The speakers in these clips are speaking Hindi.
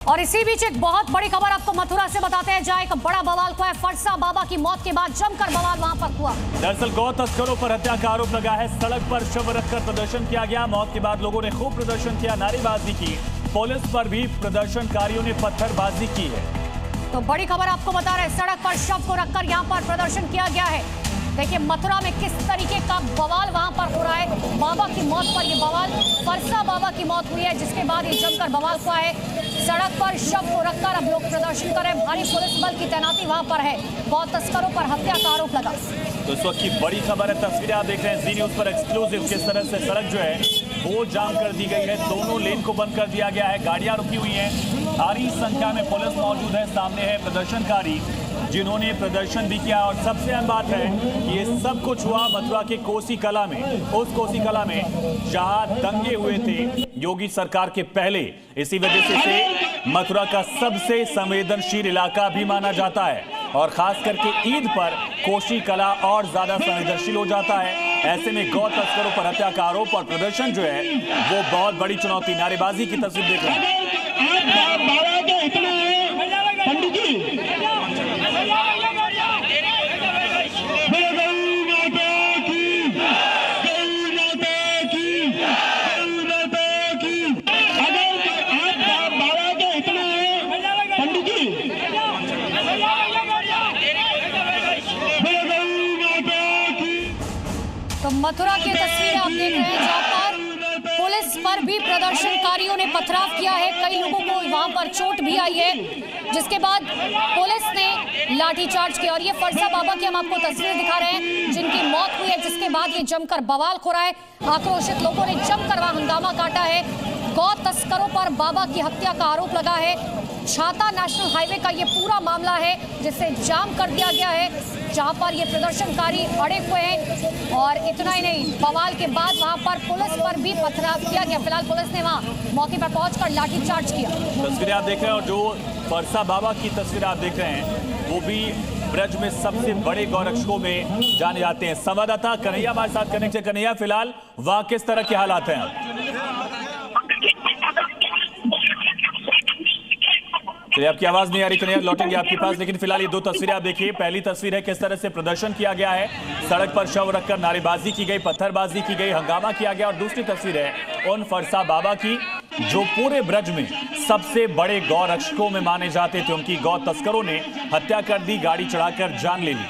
और इसी बीच एक बहुत बड़ी खबर आपको मथुरा से बताते हैं, जहां एक बड़ा बवाल हुआ है। फरसा बाबा की मौत के बाद जमकर बवाल वहां पर हुआ। दरअसल गौ तस्करों पर हत्या का आरोप लगा है। सड़क पर शव रखकर प्रदर्शन किया गया। मौत के बाद लोगों ने खूब प्रदर्शन किया, नारेबाजी की। पुलिस पर भी प्रदर्शनकारियों ने पत्थरबाजी की है। तो बड़ी खबर आपको बता रहे हैं, सड़क पर शव को रखकर यहाँ पर प्रदर्शन किया गया है। देखिए मथुरा में किस तरीके का बवाल वहां पर हो रहा है। बाबा की मौत पर ये बवाल, फरसा बाबा की मौत हुई है, जिसके बाद ये जमकर बवाल हुआ है। सड़क पर शव को रखकर अब लोग प्रदर्शन कर रहे हैं। भारी पुलिस बल की तैनाती वहां पर है। गौ तस्करों पर हत्या का आरोप लगा। तो इस वक्त की बड़ी खबर है, तस्वीरें आप देख रहे हैं जी न्यूज पर एक्सक्लूसिव। किस तरह से सड़क जो है वो जाम कर दी गई है, दोनों लेन को बंद कर दिया गया है, गाड़ियां रुकी हुई हैं, भारी संख्या में पुलिस मौजूद है। सामने है प्रदर्शनकारी जिन्होंने प्रदर्शन भी किया। और सबसे अहम बात है कि ये सब कुछ हुआ मथुरा के कोसी कला में, उस कोसी कला में जहां दंगे हुए थे योगी सरकार के पहले। इसी वजह से इसे मथुरा का सबसे संवेदनशील इलाका भी माना जाता है और खास करके ईद पर कोसी कला और ज्यादा संवेदनशील हो जाता है। ऐसे में गौ तस्करों पर हत्या का आरोप और प्रदर्शन जो है वो बहुत बड़ी चुनौती। नारेबाजी की तस्वीर देख रहे हैं। तो मथुरा की तस्वीरें आप देख रहे हैं, जहां पर पुलिस पर भी प्रदर्शनकारियों ने पथराव किया है। कई लोगों को वहां पर चोट भी आई है, जिसके बाद पुलिस ने लाठीचार्ज किया। और ये फरसा बाबा की हम आपको तस्वीर दिखा रहे हैं, जिनकी मौत हुई है, जिसके बाद ये जमकर बवाल हो रहा है। आक्रोशित लोगों ने जमकर वहां हंगामा काटा है। गौ तस्करों पर बाबा की हत्या का आरोप लगा है। छाता नेशनल हाईवे का ये पूरा मामला है, जिसे जाम कर दिया गया है, जहां पर ये प्रदर्शनकारी अड़े हुए हैं। और इतना ही नहीं, बवाल के बाद वहां पर पुलिस पर भी पथराव किया गया। फिलहाल पुलिस ने वहां मौके पर पहुंचकर लाठीचार्ज किया। तस्वीरें आप देख रहे हैं और जो फरसा बाबा की तस्वीर आप देख रहे हैं वो भी ब्रज में सबसे बड़े गौरक्षकों में जाने जाते हैं। संवाददाता कन्हैया हमारे साथ कनेक्ट है। कन्हैया, फिलहाल वहां किस तरह के हालात हैं? तो आपकी आवाज नहीं आ रही कन्हैया, लौटेंगे आपके पास। लेकिन फिलहाल ये दो तस्वीरें आप देखिए। पहली तस्वीर है किस तरह से प्रदर्शन किया गया है, सड़क पर शव रखकर नारेबाजी की गई, पत्थरबाजी की गई, हंगामा किया गया। और दूसरी तस्वीर है उन फरसा बाबा की जो पूरे ब्रज में सबसे बड़े गौ रक्षकों में माने जाते थे। उनकी गौ तस्करों ने हत्या कर दी, गाड़ी चढ़ाकर जान ले ली।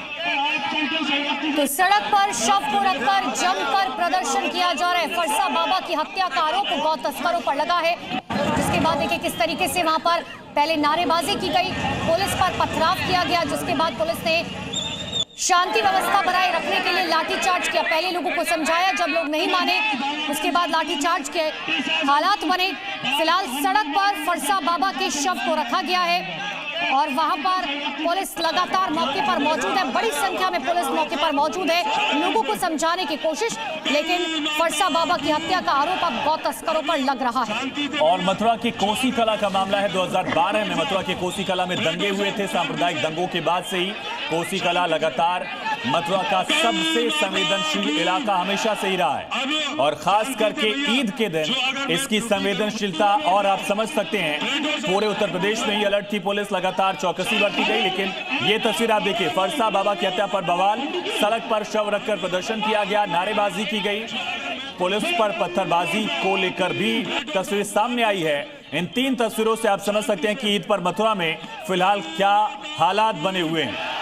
तो सड़क पर शव को रखकर जमकर प्रदर्शन किया जा रहा है। फरसा बाबा की हत्या का आरोप गौ तस्करों पर लगा है, जिसके बाद देखिए किस तरीके से वहां पर पहले नारेबाजी की गई, पुलिस पर पथराव किया गया, जिसके बाद पुलिस ने शांति व्यवस्था बनाए रखने के लिए लाठीचार्ज किया। पहले लोगों को समझाया, जब लोग नहीं माने उसके बाद लाठीचार्ज के हालात बने। फिलहाल सड़क पर फरसा बाबा के शव को रखा गया है और वहां पर पुलिस लगातार मौके पर मौजूद है। बड़ी संख्या में पुलिस मौके पर मौजूद है, लोगों को समझाने की कोशिश। लेकिन फरसा बाबा की हत्या का आरोप अब गौ तस्करों पर लग रहा है। और मथुरा की कोसी कला का मामला है। 2012 में मथुरा के कोसी कला में दंगे हुए थे। सांप्रदायिक दंगों के बाद से ही कोसी कला लगातार मथुरा का सबसे संवेदनशील इलाका हमेशा से ही रहा है। और खास करके ईद के दिन इसकी संवेदनशीलता और आप समझ सकते हैं। पूरे उत्तर प्रदेश में ही अलर्ट थी पुलिस, लगातार चौकसी बरती गई। लेकिन ये तस्वीर आप देखिए, फरसा बाबा की हत्या पर बवाल, सड़क पर शव रखकर प्रदर्शन किया गया, नारेबाजी की गई, पुलिस पर पत्थरबाजी को लेकर भी तस्वीर सामने आई है। इन तीन तस्वीरों से आप समझ सकते हैं कि ईद पर मथुरा में फिलहाल क्या हालात बने हुए हैं।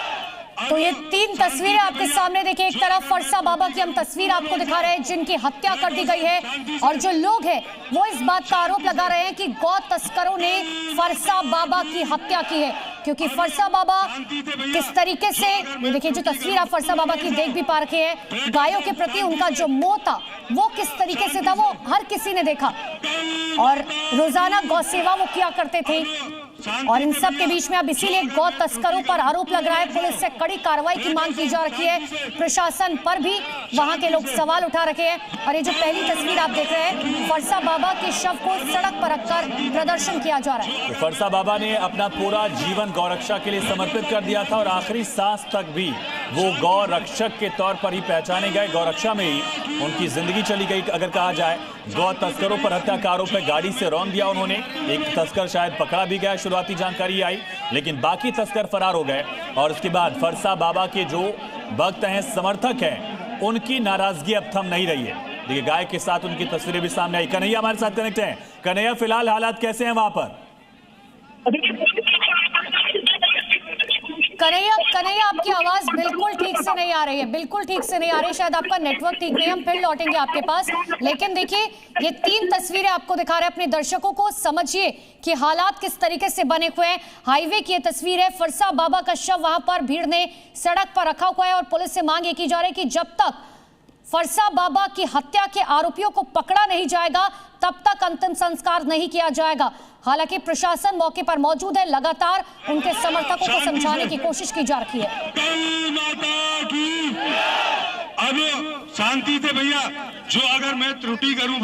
तो ये तीन तस्वीरें आपके सामने देखिए। एक तरफ फरसा बाबा की हम तस्वीर आपको दिखा रहे हैं, जिनकी हत्या कर दी गई है। और जो लोग हैं वो इस बात का आरोप लगा रहे हैं कि गौ तस्करों ने फरसा बाबा की हत्या की है, क्योंकि फरसा बाबा किस तरीके से, ये देखिए जो तस्वीर आप फरसा बाबा की देख भी पा रखे हैं, गायों के प्रति उनका जो मोह था वो किस तरीके से था वो हर किसी ने देखा। और रोजाना गौ सेवा वो किया करते थे। और इन सब के बीच में अब इसीलिए गौ तस्करों पर आरोप लग रहा है। पुलिस से कड़ी कार्रवाई की मांग की जा रही है। प्रशासन पर भी वहां के लोग सवाल उठा रखे हैं। और ये जो पहली तस्वीर आप देख रहे हैं, फरसा बाबा के शव को सड़क पर रखकर प्रदर्शन किया जा रहा है। तो फरसा बाबा ने अपना पूरा जीवन गौरक्षा के लिए समर्पित कर दिया था और आखिरी सांस तक भी वो गौ रक्षक के तौर पर ही पहचाने गए। गौ रक्षा में ही उनकी जिंदगी चली गई अगर कहा जाए। गौ तस्करों पर हत्या का आरोप है, गाड़ी से रौंद दिया उन्होंने। एक तस्कर शायद पकड़ा भी गया, शुरुआती जानकारी आई, लेकिन बाकी तस्कर फरार हो गए। और उसके बाद फरसा बाबा के जो भक्त हैं, समर्थक हैं, उनकी नाराजगी अब थम नहीं रही है। देखिए गाय के साथ उनकी तस्वीरें भी सामने आई। कन्हैया हमारे साथ कनेक्ट हैं। कन्हैया, फिलहाल हालात कैसे हैं वहां पर? कन्हैया आपकी आवाज बिल्कुल ठीक से नहीं आ रही है, बिल्कुल ठीक से नहीं आ रही। शायद आपका नेटवर्क ठीक नहीं है, हम फिर लौटेंगे आपके पास। लेकिन देखिए, ये 3 तस्वीरें आपको दिखा रहे हैं। अपने दर्शकों को समझिए कि हालात किस तरीके से बने हुए हैं। हाईवे की ये तस्वीर है, फरसा बाबा का शव वहां पर भीड़ ने सड़क पर रखा हुआ है और पुलिस से मांग ये की जा रही है कि जब तक फरसा बाबा की हत्या के आरोपियों को पकड़ा नहीं जाएगा तब तक अंतिम संस्कार नहीं किया जाएगा। हालांकि प्रशासन मौके पर मौजूद है, लगातार उनके समर्थकों को समझाने की कोशिश की जा रही है। अब शांति से भैया, जो अगर मैं त्रुटि करूं